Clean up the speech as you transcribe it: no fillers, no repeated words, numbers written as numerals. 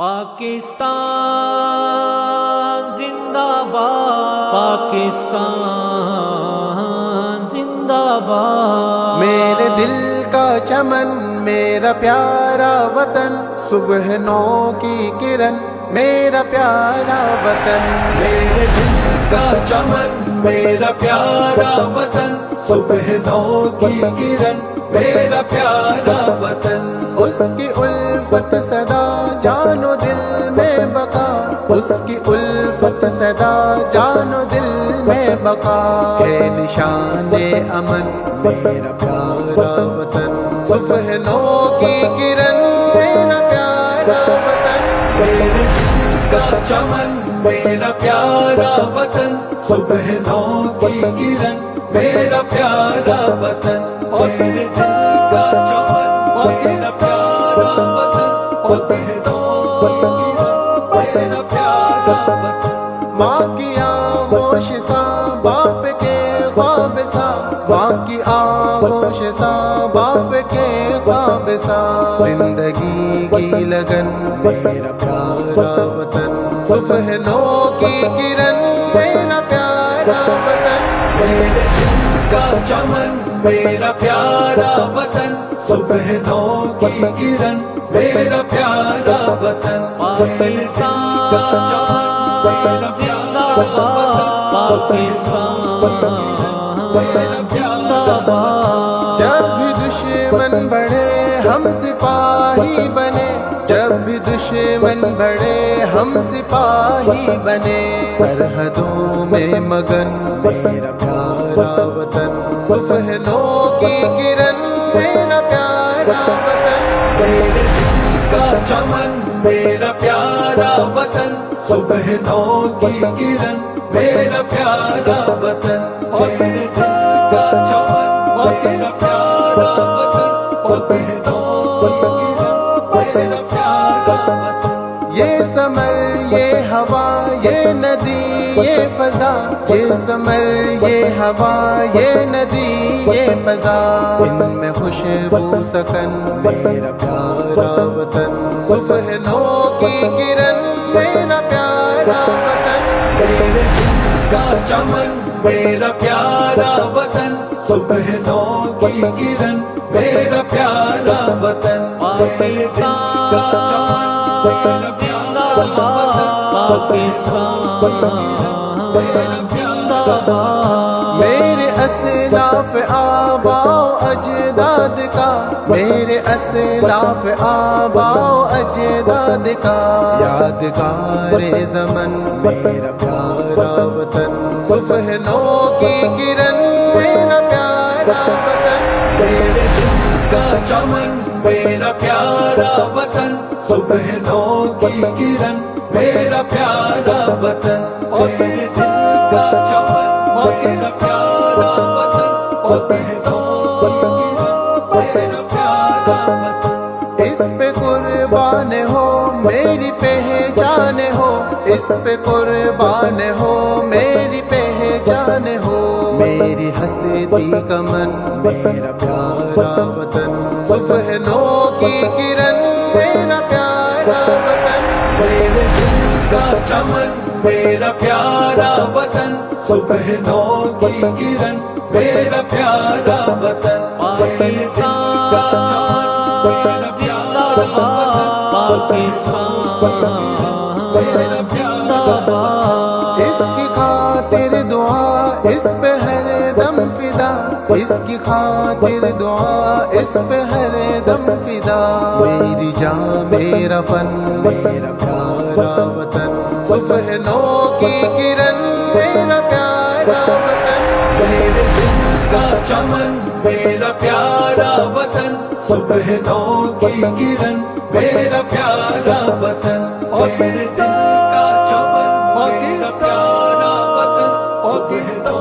پاکستان زندہ باد، پاکستان زندہ باد۔ میرے دل کا چمن، میرا پیارا وطن، صبح نو کی کرن، میرا پیارا وطن۔ میرے دل کا چمن، میرا پیارا وطن، صبح نو کی کرن، میرا پیارا وطن۔ اس کی الفت صدا جان و دل میں بقا، اس کی الفت صدا جان و دل میں بقا۔ ہے نشان امن میرا پیارا وطن، صبح نو کی کرن، میرا پیارا وطن۔ میرے دل کا چمن، میرا پیارا وطن، صبح نو کی کرن، میرا پیارا وطن۔ میرے دل کا چمن، میرا پیارا وطن، صبح نو کی کرن، میرا پیارا وطن۔ ماں کی آغوش سا باپ کے خواب سا، ماں کی آغوش سا باپ کے خواب سا۔ زندگی کی لگن میرا پیارا وطن، صبح نو کی کرن، میرا پیارا وطن۔ میرے دل کا چمن، میرا پیارا وطن، صبح نو کی کرن، میرا پیارا وطن۔ پاکستان زندہ باد، پاکستان زندہ باد۔ جب بھی دشمن بڑھے ہم سپاہی بنے، جب بھی دشمن بڑھے ہم سپاہی بنے۔ سرحدوں میں مگن میرا پیارا وطن، صبح نو کی کرن، میرا پیارا وطن۔ میرے دل کا چمن، میرا پیارا وطن، صبح نو کی کرن، میرا پیارا وطن۔ میرے دل کا چمن، میرا پیارا وطن، صبح نو کی کرن، میرا پیارا وطن۔ یہ سمر یہ ہوا یہ ندی یہ فضا، یہ سمر یہ ہوا یہ ندی یہ فضا۔ ان میں خوشبو سکن میرا پیارا وطن، صبح نو کی کرن، میرا پیارا وطن۔ میرے دل کا چمن، میرا پیارا وطن، صبح نو کی کرن، میرا پیارا وطن۔ پاکستان زندہ باد، پاکستان زندہ باد۔ میرے اسلاف آباؤ اجداد کا، میرے اسلاف آباؤ اجداد کا یادگار زمن میرا پیارا وطن، صبح نو کی کرن، میرا پیارا وطن۔ میرے دل کا چمن، میرا پیارا وطن، صبح نو کی کرن، میرا پیارا وطن۔ میرے دل کا چمن، میرا پیارا وطن، صبح نو کی کرن، میرا پیارا وطن۔ اس پہ قربان ہو میری پہچان ہو، اس پہ قربان ہو میری پہچان ہو۔ میری ہستی کا من میرا پیارا وطن، صبح نو کی کرن، میرا پیارا وطن۔ میرے دل کا چمن، میرا پیارا وطن، صبح نو کی کرن، میرا پیارا وطن۔ پاکستان زندہ باد، پاکستان زندہ باد۔ اس کی خاطر دعا اس پہ ہر دم فدا، اس کی خاطر دعا اس پہ ہر دم فدا۔ میری جان میرا فن میرا پیارا وطن، صبح نو کی کرن، میرا پیارا وطن۔ میرے دل کا چمن، میرا پیارا وطن، صبح نو کی کرن، میرا پیارا وطن۔ میرے دل کا چمن، میرا پیارا وطن، صبح نو